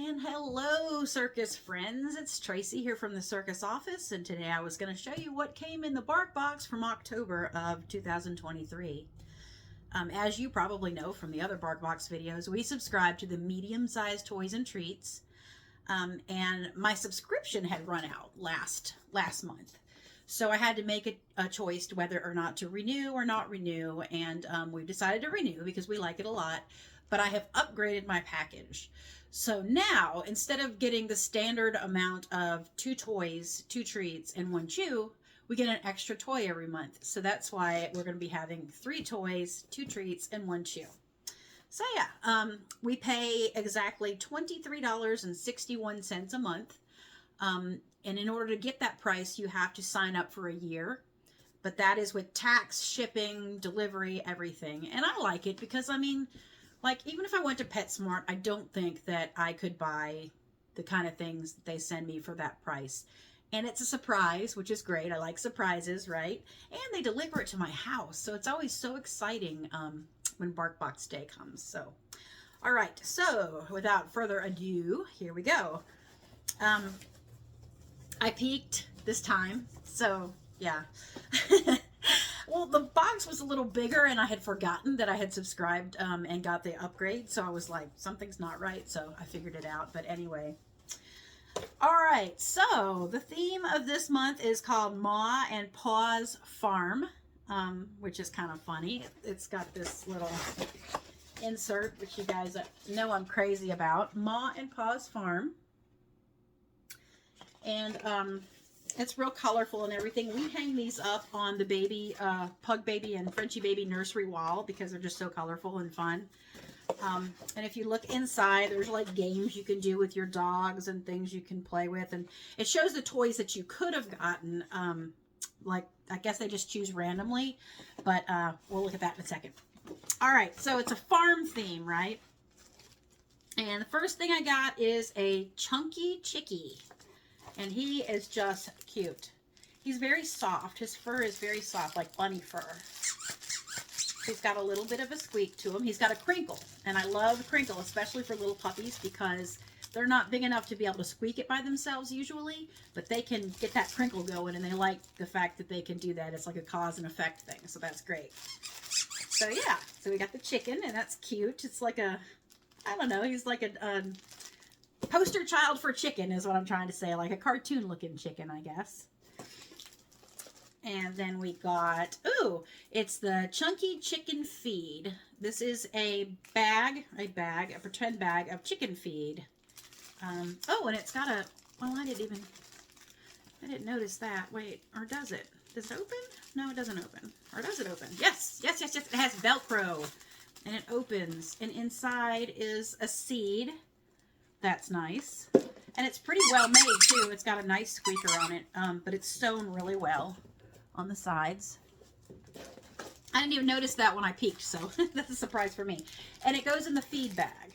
And hello, circus friends. It's Tracy here from the circus office, and today I was going to show you what came in the Barkbox from October of 2023. As you probably know from the other Barkbox videos, we subscribe to the medium-sized toys and treats, and my subscription had run out last month. So I had to make a choice whether or not to renew or not renew, and we decided to renew because we like it a lot, but I have upgraded my package. So now, instead of getting the standard amount of 2 toys, 2 treats, and 1 chew, we get an extra toy every month. So that's why we're going to be having 3 toys, 2 treats, and 1 chew. So yeah, we pay exactly $23.61 a month. And in order to get that price, you have to sign up for a year. But that is with tax, shipping, delivery, everything. And I like it because, I mean, like, even if I went to PetSmart, I don't think that I could buy the kind of things that they send me for that price. And it's a surprise, which is great. I like surprises, right? And they deliver it to my house. So it's always so exciting when Barkbox Day comes. So, all right. So without further ado, here we go. I peaked this time. So, yeah. Well, the box was a little bigger, and I had forgotten that I had subscribed and got the upgrade. So I was like, something's not right. So I figured it out. But anyway. All right. So the theme of this month is called Ma and Pa's Farm, which is kind of funny. It's got this little insert, which you guys know I'm crazy about. Ma and Pa's Farm. And it's real colorful and everything. We hang these up on the baby, Pug baby and Frenchie baby nursery wall because they're just so colorful and fun. And if you look inside, there's like games you can do with your dogs and things you can play with. And it shows the toys that you could have gotten. Like, I guess they just choose randomly, but we'll look at that in a second. All right, so it's a farm theme, right? And the first thing I got is a chunky chickie. And he is just cute. He's very soft. His fur is very soft, like bunny fur. He's got a little bit of a squeak to him. He's got a crinkle. And I love crinkle, especially for little puppies, because they're not big enough to be able to squeak it by themselves usually. But they can get that crinkle going, and they like the fact that they can do that. It's like a cause and effect thing. So that's great. So yeah. So we got the chicken, and that's cute. It's like a, I don't know, he's like a poster child for chicken is what I'm trying to say. Like a cartoon looking chicken, I guess. And then we got, ooh, it's the Chunky Chicken Feed. This is a pretend bag of chicken feed. Oh, and it's got a, well, I didn't notice that. Wait, or does it? Does it open? No, it doesn't open. Or does it open? Yes, yes, yes, yes. It has Velcro. And it opens. And inside is a seed. That's nice. And it's pretty well made, too. It's got a nice squeaker on it, but it's sewn really well on the sides. I didn't even notice that when I peeked, so that's a surprise for me. And it goes in the feed bag.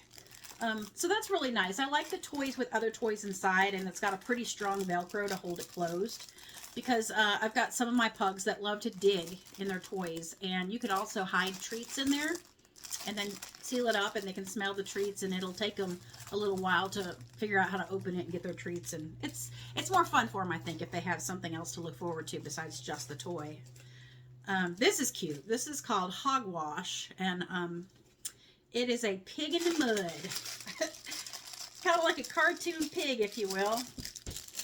So that's really nice. I like the toys with other toys inside, and it's got a pretty strong Velcro to hold it closed. Because I've got some of my pugs that love to dig in their toys, and you could also hide treats in there. And then seal it up, and they can smell the treats, and it'll take them a little while to figure out how to open it and get their treats. And it's more fun for them, I think, if they have something else to look forward to besides just the toy. This is cute. This is called Hogwash, and it is a pig in the mud. Kind of like a cartoon pig, if you will,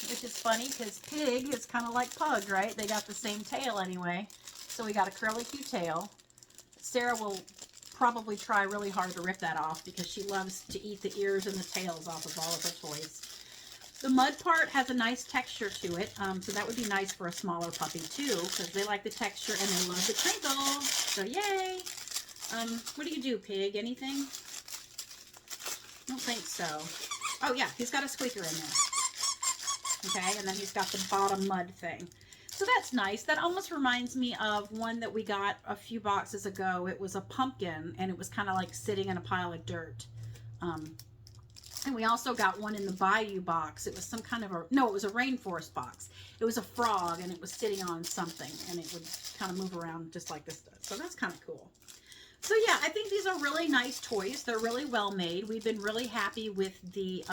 which is funny because pig is kind of like pug, right? They got the same tail anyway. So we got a curly cute tail. Sarah will probably try really hard to rip that off because she loves to eat the ears and the tails off of all of her toys. The mud part has a nice texture to it, so that would be nice for a smaller puppy too, because they like the texture and they love the crinkle. So yay! What do you do, pig? Anything? I don't think so. Oh yeah, he's got a squeaker in there. Okay, and then he's got the bottom mud thing. So that's nice. That almost reminds me of one that we got a few boxes ago. It was a pumpkin, and it was kind of like sitting in a pile of dirt. And we also got one in the Bayou box. It was some kind of no, it was a rainforest box. It was a frog, and it was sitting on something, and it would kind of move around just like this does. So that's kind of cool. So yeah, I think these are really nice toys. They're really well made. We've been really happy with the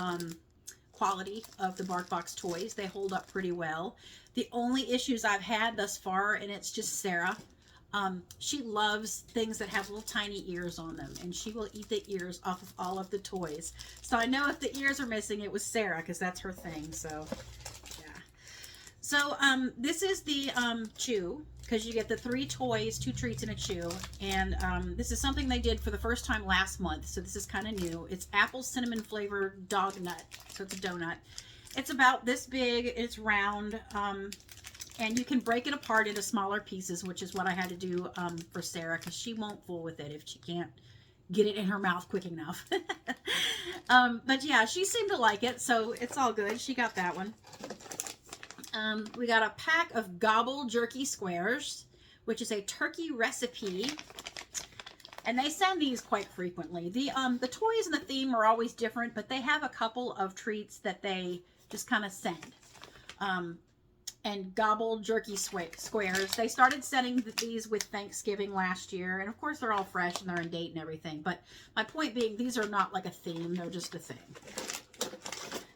quality of the Barkbox toys. They hold up pretty well. The only issues I've had thus far, and it's just Sarah, she loves things that have little tiny ears on them, and she will eat the ears off of all of the toys. So I know if the ears are missing, it was Sarah, because that's her thing. So yeah. So this is the chew, because you get the 3 toys, 2 treats, and a chew. And this is something they did for the first time last month, so this is kind of new. It's apple cinnamon flavored dog nut, so it's a donut. It's about this big, it's round, and you can break it apart into smaller pieces, which is what I had to do for Sarah, because she won't fool with it if she can't get it in her mouth quick enough. But yeah, she seemed to like it, so it's all good. She got that one. We got a pack of Gobble Jerky Squares, which is a turkey recipe. And they send these quite frequently. The toys and the theme are always different, but they have a couple of treats that they just kind of send. And Gobble Jerky Squares. They started sending these with Thanksgiving last year. And of course, they're all fresh and they're in date and everything. But my point being, these are not like a theme. They're just a thing.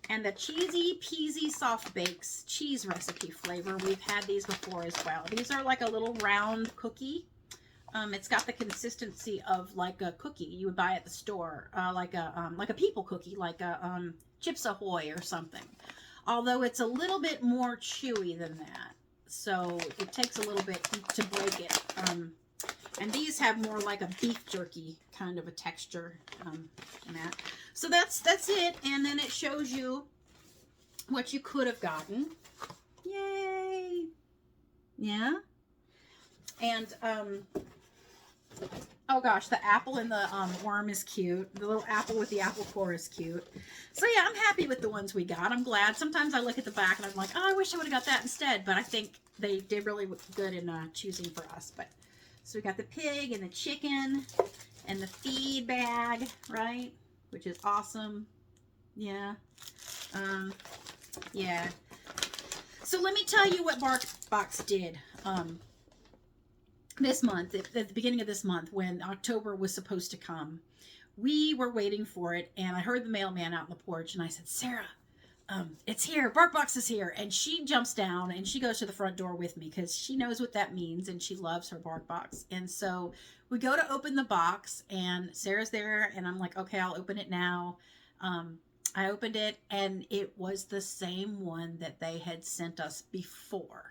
And the Cheesy Peasy Soft Bakes cheese recipe flavor. We've had these before as well. These are like a little round cookie. It's got the consistency of like a cookie you would buy at the store, like a people cookie, like a Chips Ahoy or something. Although it's a little bit more chewy than that, so it takes a little bit to break it. And these have more like a beef jerky kind of a texture in that. So that's it, and then it shows you what you could have gotten. Yay! Yeah. And oh gosh, the apple and the worm is cute. The little apple with the apple core is cute. So yeah, I'm happy with the ones we got. I'm glad. Sometimes I look at the back and I'm like, oh, I wish I would have got that instead. But I think they did really good in choosing for us. But so we got the pig and the chicken and the feed bag, right? Which is awesome. Yeah. Yeah. So let me tell you what Barkbox did. This month, at the beginning of this month, when October was supposed to come, we were waiting for it, and I heard the mailman out on the porch, and I said, Sarah, it's here, Barkbox is here, and she jumps down, and she goes to the front door with me, because she knows what that means, and she loves her Barkbox, and so we go to open the box, and Sarah's there, and I'm like, okay, I'll open it now. I opened it, and it was the same one that they had sent us before.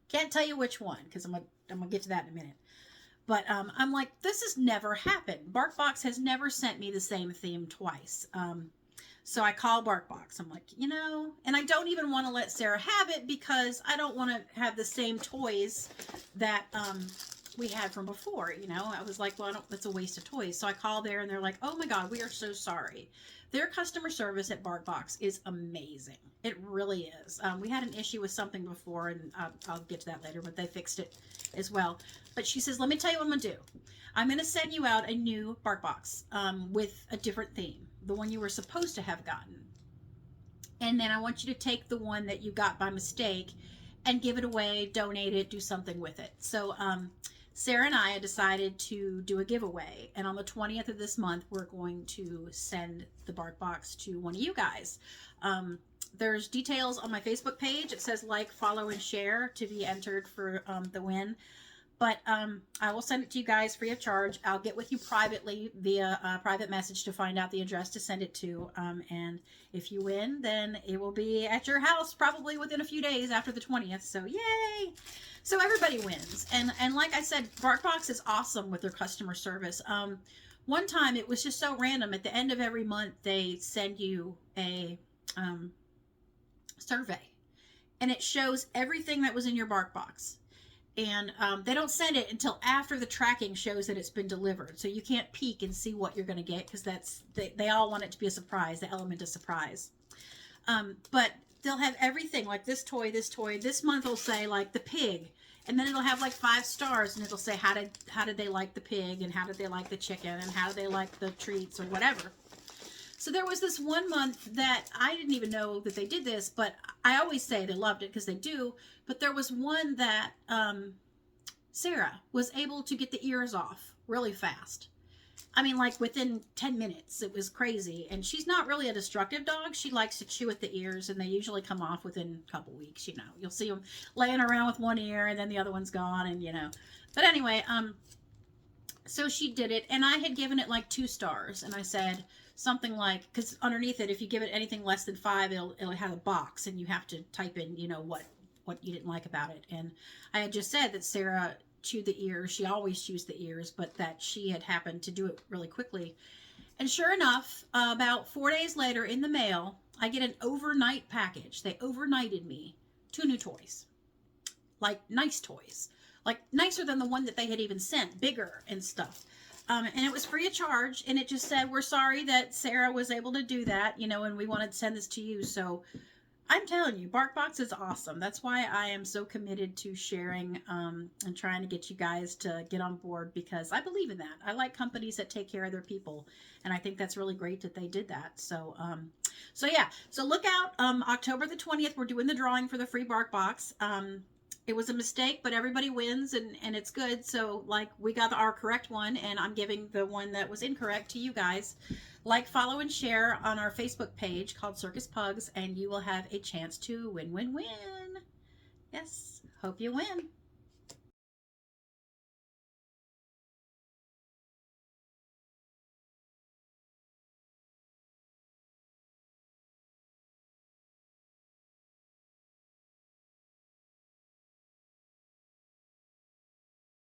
Can't tell you which one, because I'm gonna get to that in a minute. But I'm like, this has never happened. Barkbox has never sent me the same theme twice. So I call Barkbox. I'm like, you know, and I don't even want to let Sarah have it because I don't want to have the same toys that we had from before. You know, I was like, well, that's a waste of toys. So I call there and they're like, oh my God, we are so sorry. Their customer service at Barkbox is amazing. It really is. We had an issue with something before, and I'll get to that later, but they fixed it as well. But she says, let me tell you what I'm going to do. I'm going to send you out a new Barkbox with a different theme, the one you were supposed to have gotten. And then I want you to take the one that you got by mistake and give it away, donate it, do something with it. So Sarah and I had decided to do a giveaway, and on the 20th of this month, we're going to send the Barkbox to one of you guys. There's details on my Facebook page. It says like, follow, and share to be entered for the win. But I will send it to you guys free of charge. I'll get with you privately via private message to find out the address to send it to. And if you win, then it will be at your house probably within a few days after the 20th. So yay! So everybody wins. And like I said, Barkbox is awesome with their customer service. One time it was just so random. At the end of every month, they send you a survey. And it shows everything that was in your Barkbox. And they don't send it until after the tracking shows that it's been delivered. So you can't peek and see what you're going to get because they all want it to be a surprise, the element of surprise. But they'll have everything like this toy, this toy. This month will say like the pig. And then it'll have like 5 stars and it'll say how did they like the pig and how did they like the chicken and how did they like the treats or whatever. So there was this one month that I didn't even know that they did this, but I always say they loved it because they do. But there was one that Sarah was able to get the ears off really fast. I mean, like within 10 minutes. It was crazy. And she's not really a destructive dog. She likes to chew at the ears, and they usually come off within a couple weeks, you know. You'll see them laying around with one ear, and then the other one's gone, and you know. But anyway, so she did it, and I had given it like 2 stars, and I said something like, because underneath it, if you give it anything less than 5, it'll have a box, and you have to type in, you know, what you didn't like about it. And I had just said that Sarah chewed the ears. She always chews the ears, but that she had happened to do it really quickly. And sure enough, about 4 days later in the mail, I get an overnight package. They overnighted me 2 new toys, like nice toys, like nicer than the one that they had even sent, bigger and stuff. And it was free of charge, and it just said, we're sorry that Sarah was able to do that, you know, and we wanted to send this to you. So I'm telling you, Barkbox is awesome. That's why I am so committed to sharing and trying to get you guys to get on board, because I believe in that. I like companies that take care of their people, and I think that's really great that they did that. So, so yeah. So look out. October the 20th, we're doing the drawing for the free Barkbox. It was a mistake, but everybody wins, and it's good. So, like, we got our correct one, and I'm giving the one that was incorrect to you guys. Like, follow, and share on our Facebook page called Circus Pugs, and you will have a chance to win, win, win. Yes, hope you win.